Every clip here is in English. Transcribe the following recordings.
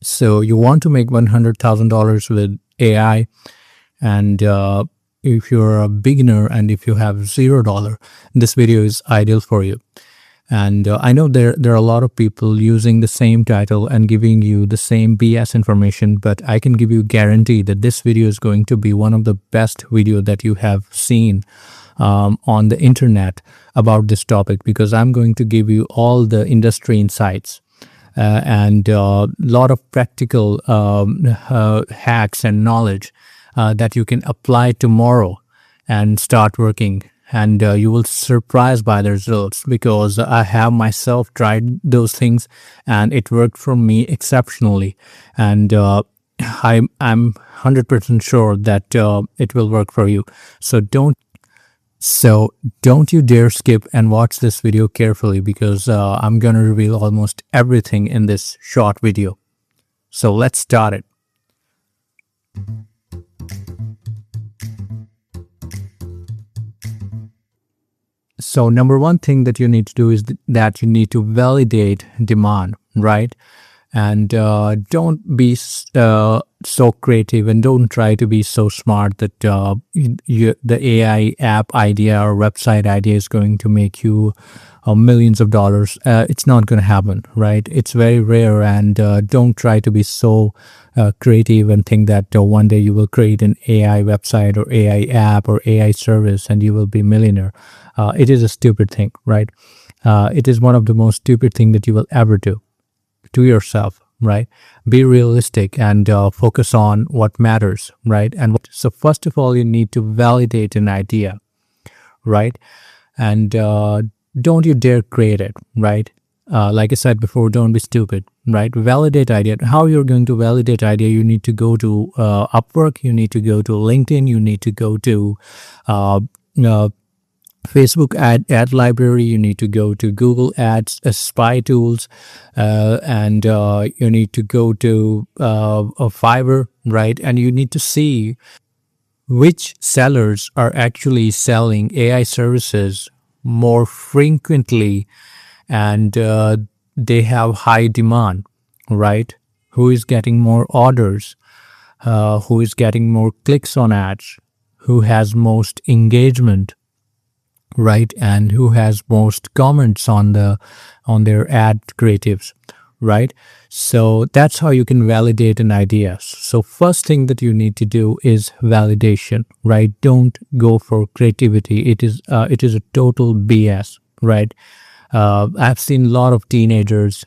So you want to make $100,000 with AI, and if you're a beginner and if you have $0, this video is ideal for you. And I know there are a lot of people using the same title and giving you the same BS information, but I can give you guarantee that this video is going to be one of the best video that you have seen on the internet about this topic, because I'm going to give you all the industry insights and a lot of practical hacks and knowledge that you can apply tomorrow and start working. And you will surprised by the results, because I have myself tried those things and it worked for me exceptionally. And I'm 100% sure that it will work for you. So don't you dare skip and watch this video carefully, because I'm going to reveal almost everything in this short video. So let's start it. So number one thing that you need to do is that you need to validate demand, right? And don't be so creative, and don't try to be so smart that the AI app idea or website idea is going to make you millions of dollars. It's not going to happen, right? It's very rare. And don't try to be so creative and think that one day you will create an AI website or AI app or AI service and you will be a millionaire. It is a stupid thing, right? It is one of the most stupid thing that you will ever do to yourself, right? Be realistic and focus on what matters, right? And so first of all, you need to validate an idea, right? And don't you dare create it, right? Like I said before, don't be stupid, right? Validate idea. How you're going to validate idea? You need to go to Upwork, you need to go to LinkedIn, you need to go to Facebook ad library, you need to go to Google Ads, spy tools, and you need to go to a Fiverr, right? And you need to see which sellers are actually selling AI services more frequently, and they have high demand, right? Who is getting more orders? Who is getting more clicks on ads? Who has most engagement? Right, and who has most comments on their ad creatives, right? So that's how you can validate an idea. So first thing that you need to do is validation, right? Don't go for creativity. It is a total BS, right? I've seen a lot of teenagers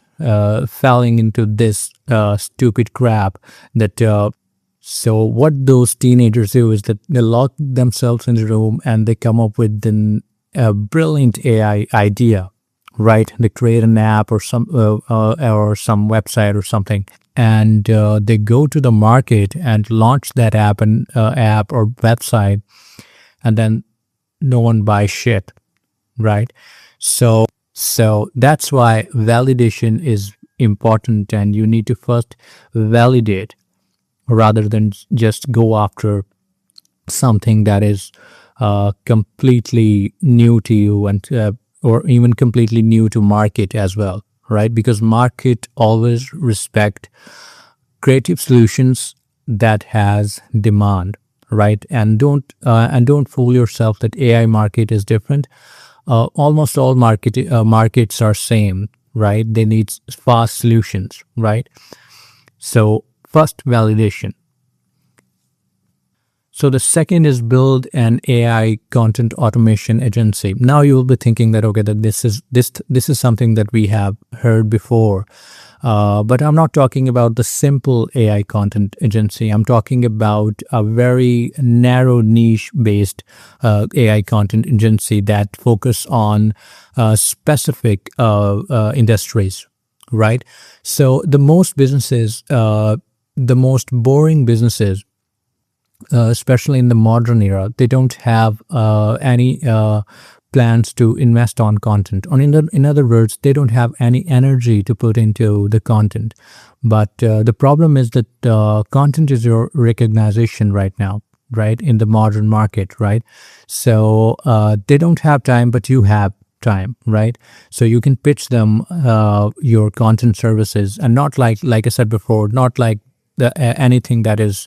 falling into this stupid crap that so what those teenagers do is that they lock themselves in the room and they come up with a brilliant AI idea, right? They create an app or some website or something, and they go to the market and launch that app or website, and then no one buys shit, right? So that's why validation is important, and you need to first validate rather than just go after something that is completely new to you, and or even completely new to market as well, right? Because market always respect creative solutions that has demand, right? And don't fool yourself that AI market is different. Almost all markets are same, right? They need fast solutions, right? So first, validation. So the second is build an AI content automation agency. Now you will be thinking that, okay, that this is something that we have heard before, but I'm not talking about the simple AI content agency. I'm talking about a very narrow niche based AI content agency that focus on specific industries, right? So the most boring businesses, especially in the modern era, they don't have any plans to invest on content. Or in other words, they don't have any energy to put into the content. But the problem is that content is your recognition right now, right, in the modern market, right? So they don't have time, but you have. time, right? So you can pitch them your content services, and not like I said before, not like anything that is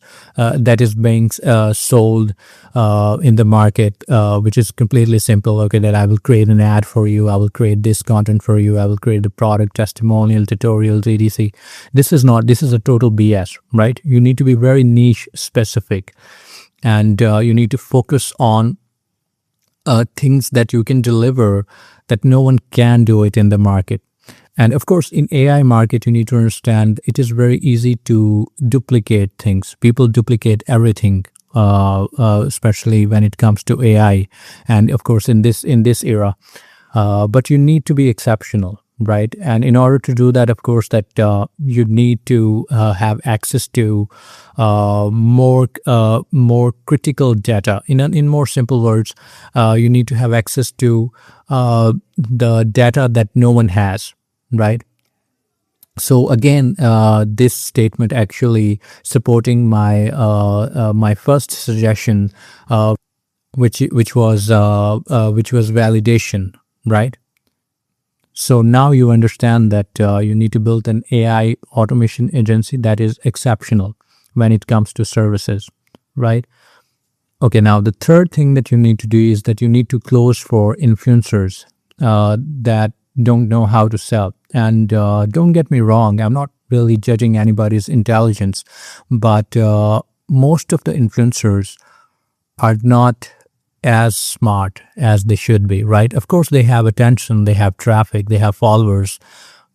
being sold in the market, which is completely simple. Okay, that I will create an ad for you, I will create this content for you, I will create the product testimonial, tutorials, etc. This is a total BS, right? You need to be very niche specific, and you need to focus on things that you can deliver that no one can do it in the market. And of course, in AI market, you need to understand it is very easy to duplicate things. People duplicate everything, especially when it comes to AI. And of course, in this era, but you need to be exceptional, right? And in order to do that, of course, that you need to have access to more critical data. In more simple words, you need to have access to the data that no one has, right? So again, this statement actually supporting my first suggestion, which was validation, right? So now you understand that you need to build an AI automation agency that is exceptional when it comes to services, right? Okay, now the third thing that you need to do is that you need to close for influencers that don't know how to sell. And don't get me wrong, I'm not really judging anybody's intelligence, but most of the influencers are not as smart as they should be, right? Of course, they have attention, they have traffic, they have followers,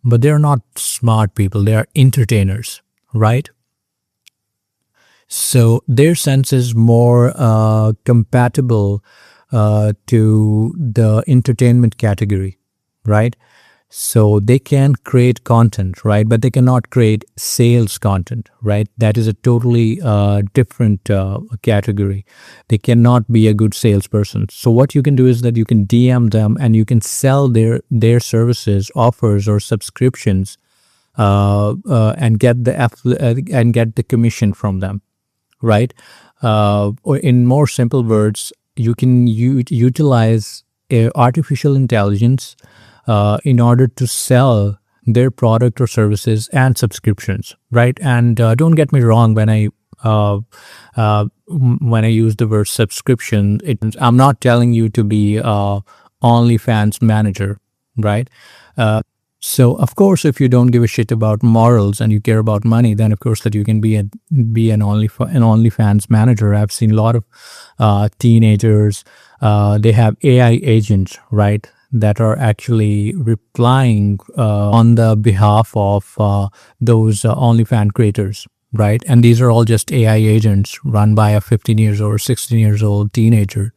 but they're not smart people. They are entertainers, right? So their sense is more compatible to the entertainment category, right? So they can create content, right? But they cannot create sales content, right? That is a totally different category. They cannot be a good salesperson. So what you can do is that you can DM them and you can sell their services, offers, or subscriptions, and get and get the commission from them, right? Or in more simple words, you can utilize artificial intelligence in order to sell their product or services and subscriptions, right? And don't get me wrong, when I use the word subscription, I'm not telling you to be OnlyFans manager, right? So of course, if you don't give a shit about morals and you care about money, then of course that you can be an OnlyFans manager. I've seen a lot of teenagers. They have AI agents, right, that are actually replying on the behalf of those OnlyFans creators, right? And these are all just AI agents run by a 15 years old or 16 years old teenager,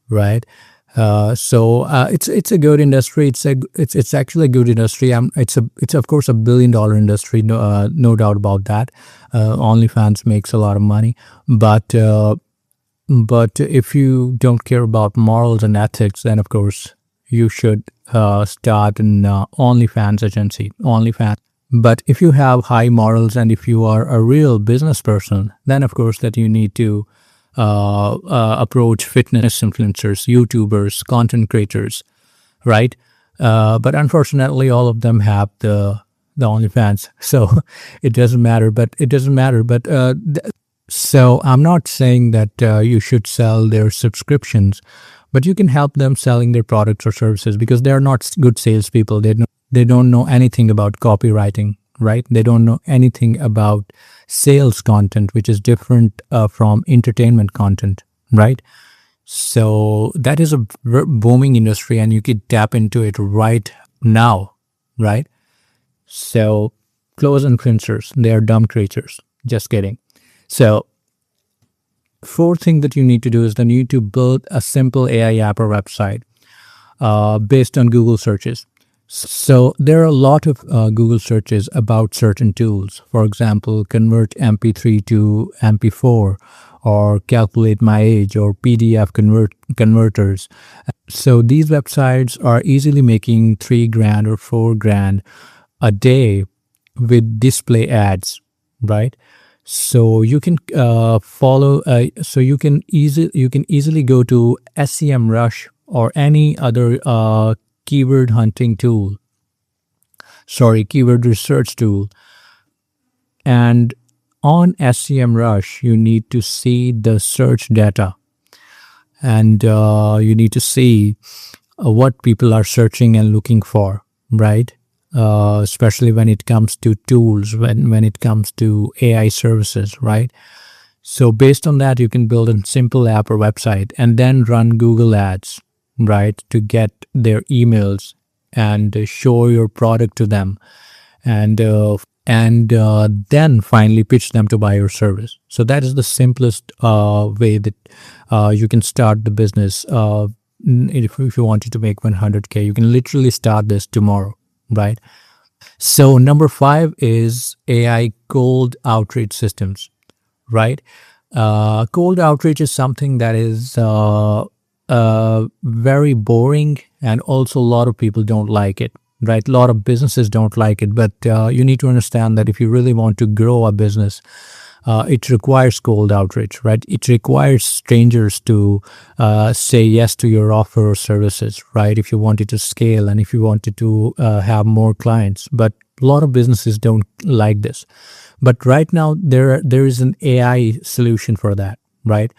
right? So it's a good industry. It's actually a good industry. It's of course $1 billion industry. No doubt about that. OnlyFans makes a lot of money, but if you don't care about morals and ethics, then of course you should start an OnlyFans agency. OnlyFans. But if you have high morals and if you are a real business person, then of course that you need to approach fitness influencers, YouTubers, content creators, right? But unfortunately, all of them have the OnlyFans, so it doesn't matter. But so I'm not saying that you should sell their subscriptions, but you can help them selling their products or services because they are not good salespeople. They don't know anything about copywriting, right? They don't know anything about sales content, which is different from entertainment content, right? So that is a booming industry and you could tap into it right now, right? So close influencers, they are dumb creatures. Just kidding. So fourth thing that you need to do is then you need to build a simple AI app or website based on Google searches. So there are a lot of Google searches about certain tools. For example, convert MP3 to MP4 or calculate my age or PDF converters. So these websites are easily making $3,000 or $4,000 a day with display ads, right? So you can follow. So you can easily go to SEMrush or any other keyword hunting tool, keyword research tool. And on SEMrush, you need to see the search data, and you need to see what people are searching and looking for, right? Especially when it comes to tools, when it comes to AI services, right? So based on that, you can build a simple app or website and then run Google Ads, right, to get their emails and show your product to them, and then finally pitch them to buy your service. So that is the simplest way that you can start the business. If you wanted to make 100K, you can literally start this tomorrow, right? So number 5 is AI cold outreach systems, right? Cold outreach is something that is very boring, and also a lot of people don't like it, right? A lot of businesses don't like it, but you need to understand that if you really want to grow a business, it requires cold outreach, right? It requires strangers to say yes to your offer or services, right? If you wanted to scale and if you wanted to have more clients. But a lot of businesses don't like this. But right now, there is an AI solution for that, right?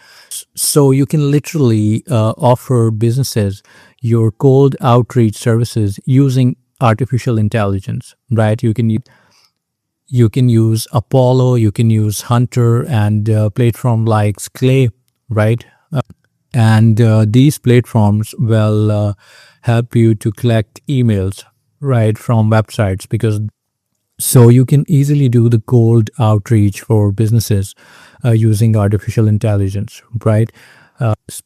So you can literally offer businesses your cold outreach services using artificial intelligence, right? You can use Apollo, you can use Hunter, and platform like Clay, right? And these platforms will help you to collect emails, right, from websites, because so you can easily do the cold outreach for businesses using artificial intelligence, right?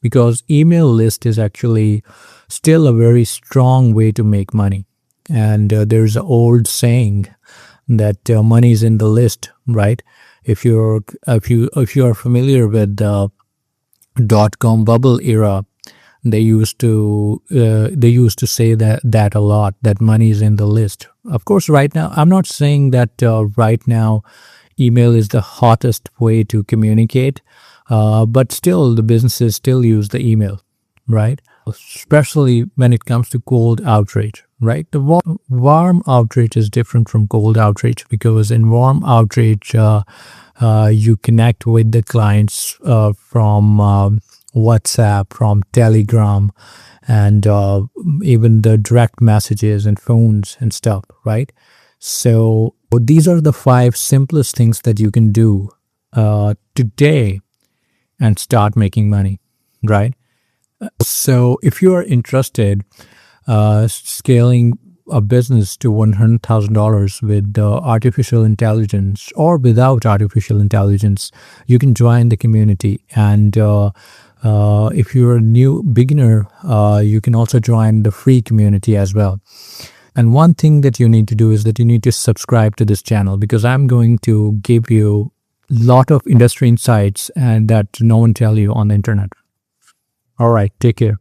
Because email list is actually still a very strong way to make money. And there's an old saying that money is in the list, right? If you are familiar with the dot-com bubble era, they used to say that a lot, that money is in the list. Of course, right now, I'm not saying that right now email is the hottest way to communicate, but still the businesses still use the email, right? Especially when it comes to cold outreach, right? The warm outreach is different from cold outreach, because in warm outreach, you connect with the clients from WhatsApp, from Telegram, and even the direct messages and phones and stuff, right? So these are the 5 simplest things that you can do today and start making money, right? So if you are interested scaling a business to $100,000 with artificial intelligence or without artificial intelligence, you can join the community. And if you're a new beginner, you can also join the free community as well. And one thing that you need to do is that you need to subscribe to this channel, because I'm going to give you a lot of industry insights and that no one tell you on the internet. All right, take care.